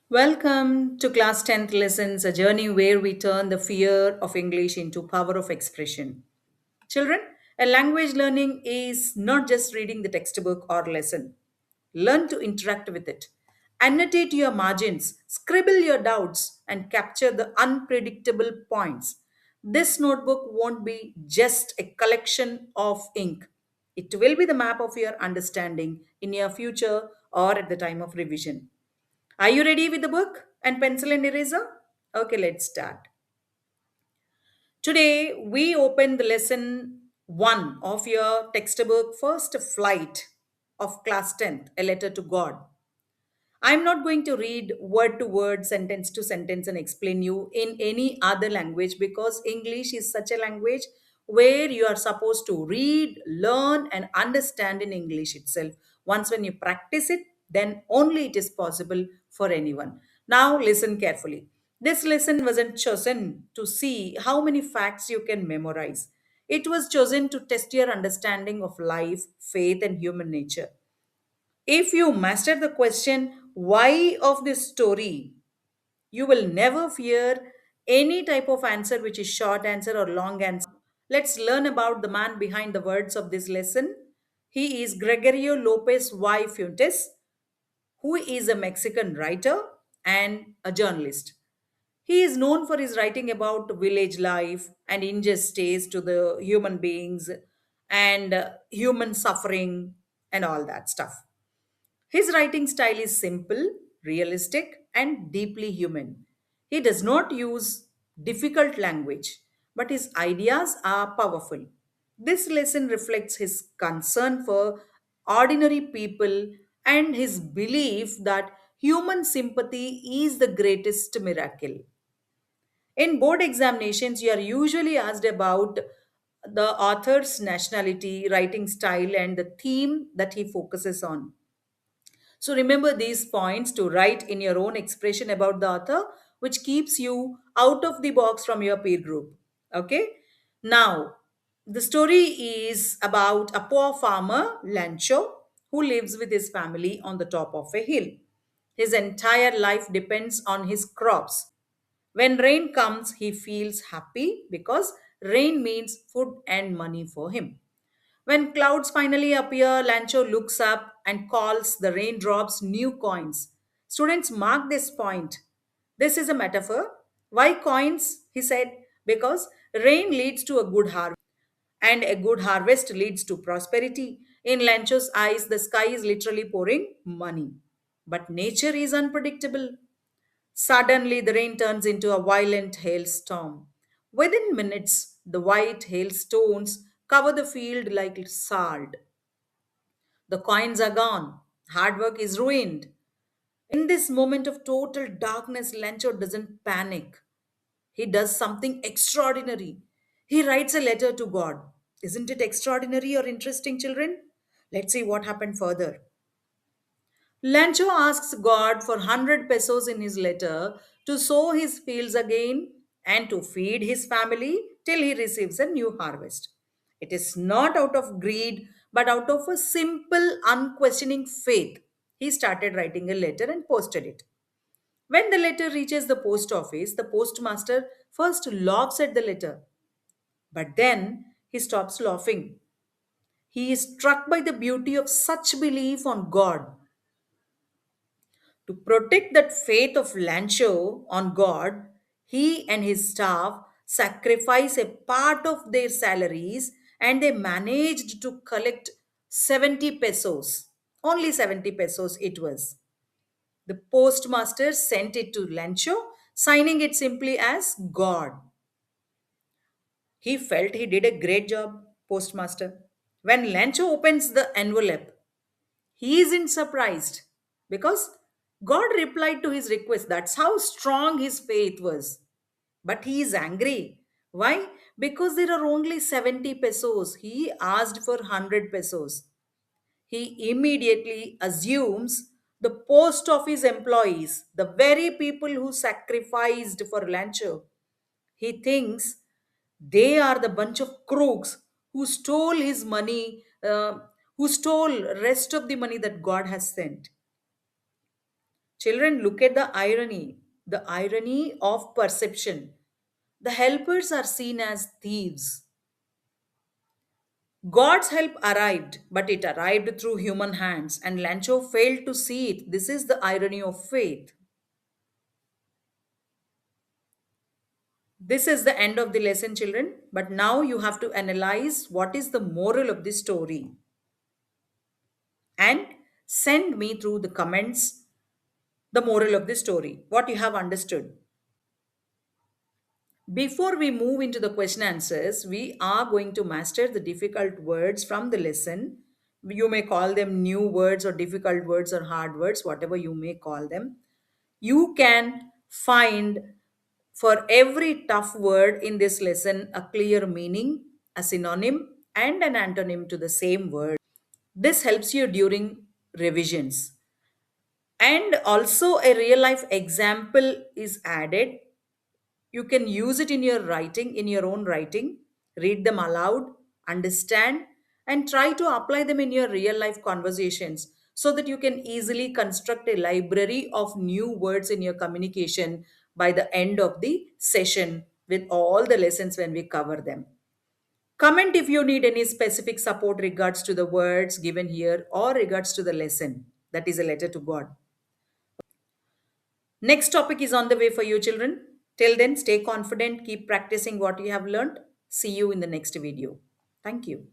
Welcome to Class 10th Lessons, a journey where we turn the fear of English into power of expression. Children, a language learning is not just reading the textbook or lesson. Learn to interact with it. Annotate your margins, scribble your doubts, and capture the unpredictable points. This notebook won't be just a collection of ink. It will be the map of your understanding in your future or at the time of revision. Are you ready with the book and pencil and eraser? Okay, let's start. Today, we open the lesson 1 of your textbook, First Flight of Class 10th, A Letter to God. I'm not going to read word to word, sentence to sentence, and explain you in any other language because English is such a language where you are supposed to read, learn, and understand in English itself. Once when you practice it, then only it is possible for anyone. Now, listen carefully. This lesson wasn't chosen to see how many facts you can memorize. It was chosen to test your understanding of life, faith, and human nature. If you master the question, why of this story, you will never fear any type of answer which is short answer or long answer. Let's learn about the man behind the words of this lesson. He is Gregorio Lopez y Fuentes, who is a Mexican writer and a journalist. He is known for his writing about village life and injustice to the human beings and human suffering and all that stuff. His writing style is simple, realistic, and deeply human. He does not use difficult language, but his ideas are powerful. This lesson reflects his concern for ordinary people and his belief that human sympathy is the greatest miracle. In board examinations, you are usually asked about the author's nationality, writing style, and the theme that he focuses on. So remember these points to write in your own expression about the author, which keeps you out of the box from your peer group. Okay? Now, the story is about a poor farmer, Lancho, who lives with his family on the top of a hill. His entire life depends on his crops. When rain comes, he feels happy because rain means food and money for him. When clouds finally appear, Lancho looks up and calls the raindrops new coins. Students, mark this point. This is a metaphor. Why coins? He said. Because rain leads to a good harvest, and a good harvest leads to prosperity. In Lancho's eyes, the sky is literally pouring money. But nature is unpredictable. Suddenly, the rain turns into a violent hailstorm. Within minutes, the white hailstones cover the field like salt. The coins are gone. Hard work is ruined. In this moment of total darkness, Lancho doesn't panic. He does something extraordinary. He writes a letter to God. Isn't it extraordinary or interesting, children? Let's see what happened further. Lancho asks God for 100 pesos in his letter to sow his fields again and to feed his family till he receives a new harvest. It is not out of greed, but out of a simple, unquestioning faith. He started writing a letter and posted it. When the letter reaches the post office, the postmaster first laughs at the letter, but then he stops laughing. He is struck by the beauty of such belief on God. To protect that faith of Lancho on God, he and his staff sacrificed a part of their salaries and they managed to collect 70 pesos. Only 70 pesos it was. The postmaster sent it to Lancho, signing it simply as God. He felt he did a great job, postmaster. When Lancho opens the envelope, he isn't surprised because God replied to his request. That's how strong his faith was. But he is angry. Why? Because there are only 70 pesos. He asked for 100 pesos. He immediately assumes the post office employees, the very people who sacrificed for Lancho, he thinks they are the bunch of crooks who stole his money, who stole rest of the money that God has sent. Children, look at the irony of perception. The helpers are seen as thieves. God's help arrived, but it arrived through human hands, and Lancho failed to see it. This is the irony of faith. This is the end of the lesson, children. But now you have to analyze what is the moral of the story and send me through the comments the moral of the story, what you have understood. Before we move into the question answers, we are going to master the difficult words from the lesson. You may call them new words or difficult words or hard words, whatever you may call them. You can find for every tough word in this lesson a clear meaning, a synonym, and an antonym to the same word. This helps you during revisions. And also, a real life example is added. You can use it in your writing, in your own writing, read them aloud, understand, and try to apply them in your real life conversations so that you can easily construct a library of new words in your communication by the end of the session with all the lessons when we cover them. Comment if you need any specific support regards to the words given here or regards to the lesson that is a letter to God. Next topic is on the way for you, children. Till then, stay confident, keep practicing what you have learned. See you in the next video. Thank you.